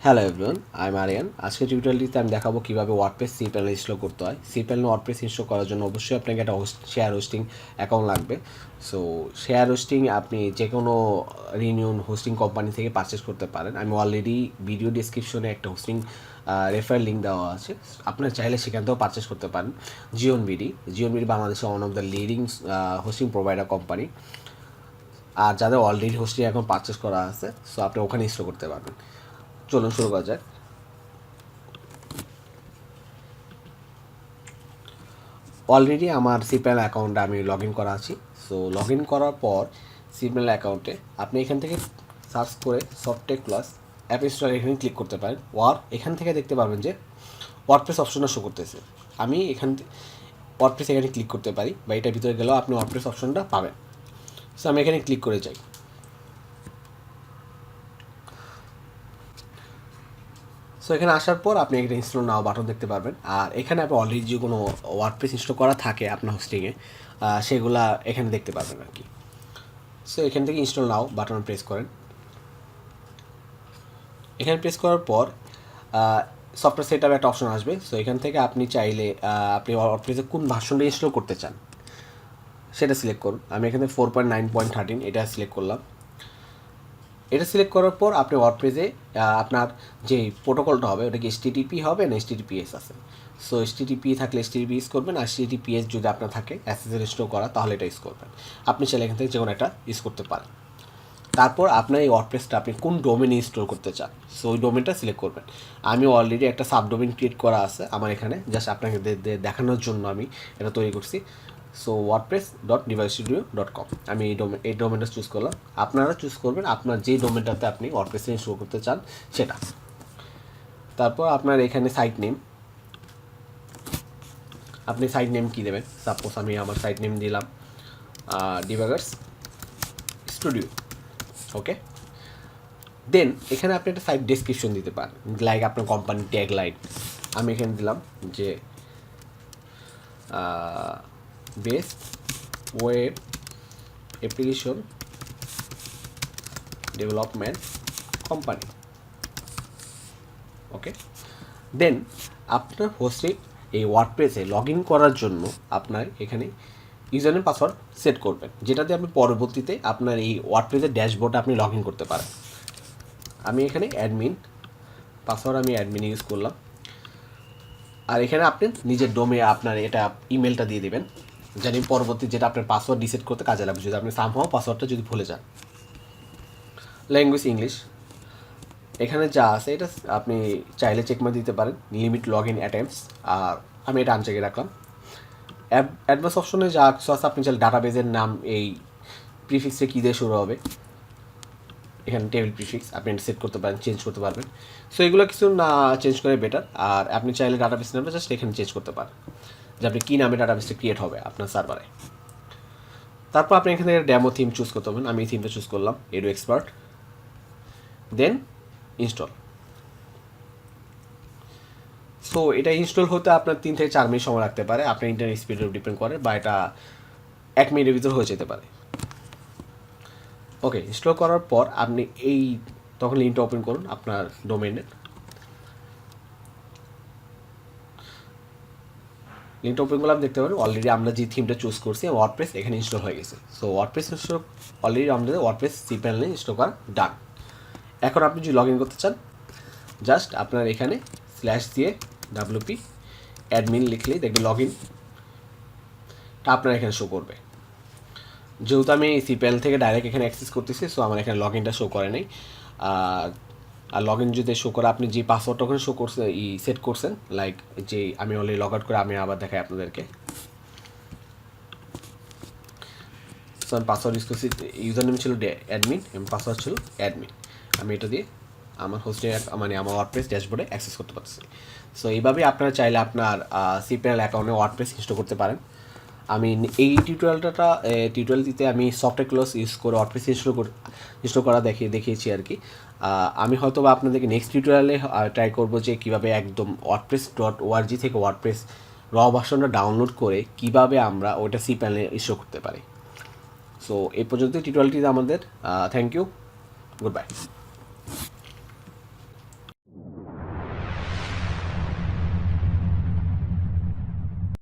Hello everyone, আমি আরিয়ান। আজকে টিউটোরিয়ালটিতে আমি দেখাবো কীভাবে ওয়ার্ডপ্রেস Cpanel ইনস্টল করতে হয়। Cpanel ওয়ার্ডপ্রেস ইনস্টল করার জন্য অবশ্যই আপনাকে একটা শেয়ার হোস্টিং অ্যাকাউন্ট লাগবে। সো শেয়ার হোস্টিং আপনি যে কোনো রিনিউন হোস্টিং কোম্পানি থেকে পারচেস করতে পারেন। আমি অলরেডি ভিডিও ডিসক্রিপশনে একটা হোস্টিং রেফারেল লিঙ্ক দেওয়া আছে, আপনারা চাইলে সেখান থেকেও পারচেস করতে পারেন। জিওনবিডি বাংলাদেশের one of the leading hosting provider company. আর যাদের অলরেডি হোস্টিং এখন পারচেস করা আছে, সো আপনি ওখানে ইনস্টল করতে পারবেন। চলুন শুরু করা যাক। অলরেডি আমার Cpanel অ্যাকাউন্টে আমি লগ ইন করা আছি। সো লগ ইন করার পর Cpanel অ্যাকাউন্টে আপনি এখান থেকে সার্চ করে সফটটেক্লাস অ্যাপ ইনস্টল এখানে ক্লিক করতে পারেন। এখান থেকে দেখতে পারবেন যে ওয়ার্ডপ্রেস অপশনটা শো করতেছে। আমি ওয়ার্ডপ্রেস এখানে ক্লিক করতে পারি, বা এটার ভিতরে গেলেও আপনি ওয়ার্ডপ্রেস অপশনটা পাবেন। সো আমি এখানে ক্লিক করে যাই। সো এখানে আসার পর আপনি একটা ইনস্টল নাও বাটন দেখতে পারবেন। আর এখানে আপনি অলরেডি যে কোনো ওয়ার্ডপ্রেস ইনস্টল করা থাকে আপনার হোস্টিংয়ে, সেগুলা এখানে দেখতে পারবেন আর কি। সো এখান থেকে ইনস্টল নাও বাটন প্রেস করেন। এখানে প্রেস করার পর সফটওয়্যার সেটআপ একটা অপশন আসবে। সো এখান থেকে আপনি চাইলে আপনি ওয়ার্ডপ্রেসে কোন ভার্সনটা ইনস্টল করতে চান সেটা সিলেক্ট করুন। আমি এখানে 4.9.13 এটা সিলেক্ট করলাম। এটা সিলেক্ট করার পর আপনি ওয়ার্ডপ্রেসে আপনার যে প্রোটোকলটা হবে ওটা কি HTTP হবে না HTTPS আছে। সো HTTP থাকলে HTTP ইউজ করবেন, আর HTTPS যদি আপনার থাকে SSL ইনস্টল করা তাহলে এটা ইউজ করবেন। আপনি চাইলে এখান থেকে যে কোনো একটা ইউজ করতে পারেন। তারপর আপনার এই ওয়ার্ডপ্রেসটা আপনি কোন ডোমেনে ইনস্টল করতে চান, সো ওই ডোমেনটা সিলেক্ট করবেন। আমি অলরেডি একটা সাবডোমেন ক্রিয়েট করা আছে আমার এখানে, জাস্ট আপনাকে দেখানোর জন্য আমি এটা তৈরি করছি। সো wordpress.devicestudio.com আমি এই ডোমেনটা চুজ করলাম। আপনারা চুজ করবেন আপনার যেই ডোমেনটাতে আপনি ওয়ার্ডপ্রেসে ইনস্টল করতে চান সেটা। তারপর আপনার এখানে সাইট নেম, আপনি সাইট নেম কী দেবেন। সাপোজ আমি আমার সাইট নেম দিলাম ডিবাগার্স স্টুডিও। ওকে, দেন এখানে আপনি একটা সাইট ডেসক্রিপশন দিতে পারেন, লাইক আপনার কোম্পানির ট্যাগলাইন। আমি এখানে দিলাম যে best web application development company. Okay, then আপনার হোস্টে এই ওয়ার্ডপ্রেসে লগ ইন করার জন্য আপনার এখানে ইউজার নেম পাসওয়ার্ড সেট করবেন, যেটাতে আপনি পরবর্তীতে আপনার এই ওয়ার্ডপ্রেসের ড্যাশবোর্ডে আপনি লগ ইন করতে পারেন। আমি এখানে অ্যাডমিন পাসওয়ার্ড আমি অ্যাডমিন ইউজ করলাম। আর এখানে আপনি নিজের আপনার এটা ইমেলটা দিয়ে দেবেন, জানি পরবর্তী যেটা আপনার পাসওয়ার্ড রিসেট করতে কাজে লাগবে যদি আপনি সামহাও পাসওয়ার্ডটা যদি ভুলে যান। Language English. এখানে যা আছে এটা আপনি চাইলে চেকমার্ক দিতে পারেন, লিমিট লগ ইন অ্যাটেম্পটস, আর আমি এটা আনচেকে রাখলাম। অ্যাডভান্স অপশনে যা কিছু আছে আপনি চাইলে ডাটাবেজের নাম এই প্রিফিক্সে কী দিয়ে শুরু হবে, এখানে টেবিল প্রিফিক্স আপনি সেট করতে পারেন, চেঞ্জ করতে পারবেন। সো এগুলো কিছু না চেঞ্জ করে বেটার। আর আপনি চাইলে ডাটাবেস নামটা জাস্ট এখানে চেঞ্জ করতে পারেন যে আপনি কী নামে ডাটাবেসটা ক্রিয়েট হবে আপনার সার্ভারে। তারপর আপনি এখান থেকে ডেমো থিম চুজ করতে পারবেন। আমি এই থিমটা চুজ করলাম Edu Expert, then install. So এটা ইনস্টল হতে আপনার 3 থেকে 4 মিনিট সময় লাগতে পারে, আপনার ইন্টারনেট স্পিডের উপর ডিপেন্ড করে, বা এটা 1 মিনিটের ভিতর হয়ে যেতে পারে। ওকে, ইনস্টল করার পর আপনি তখন লিঙ্কটা ওপেন করুন আপনার ডোমেনের। লিঙ্কটা ওপেন করলে আপনি দেখতে পারেন অলরেডি আমরা যে থিমটা চুজ করছি ওয়ার্ডপ্রেস এখানে ইনস্টল হয়ে গেছে। সো ওয়ার্ডপ্রেস ইনস্টল অলরেডি আমাদের ওয়ার্ডপ্রেস Cpanel ইনস্টল করা ডান। এখন আপনি যদি লগ ইন করতে চান জাস্ট আপনার এখানে স্ল্যাশ দিয়ে WP অ্যাডমিন লিখলেই দেখবেন লগ ইনটা আপনার এখানে শো করবে। যেহেতু আমি Cpanel থেকে ডাইরেক্ট এখানে অ্যাক্সেস করতেছি, সো আমার এখানে লগ ইনটা শো করে নেই। আর লগ ইন যদি শো করে আপনি যে পাসওয়ার্ডটা ওখানে শো করছে সেট করছেন, লাইক যে আমি অলরেডি লগ আউট করে আমি আবার দেখাই আপনাদেরকে। সো আমি পাসওয়ার্ড ইউজ করছি, ইউজার নেম ছিল অ্যাডমিন এবং পাসওয়ার্ড ছিল অ্যাডমিন। আমি এটা দিয়ে আমার হোস্টে মানে আমার ওয়ার্ডপ্রেস ড্যাশবোর্ডে অ্যাক্সেস করতে পারছি। সো এইভাবে আপনারা চাইলে আপনার Cpanel অ্যাকাউন্টে ওয়ার্ডপ্রেস ইনস্টল করতে পারেন। আমি এই টিউটোরিয়ালটিতে আমি Softaculous ইউজ করে ওয়ার্ডপ্রেস ইনস্টল করা দেখিয়েছি আর কি। আমি হয়তো বা আপনাদেরকে নেক্সট টিউটোরিয়ালে ট্রাই করবো যে কীভাবে একদম wordpress.org থেকে ওয়ার্ডপ্রেস ভার্সনটা ডাউনলোড করে কীভাবে আমরা ওটা Cpanel ইনস্টল করতে পারি। সো এই পর্যন্ত টিউটোরিয়ালটিতে আমাদের থ্যাংক ইউ, গুড বাই।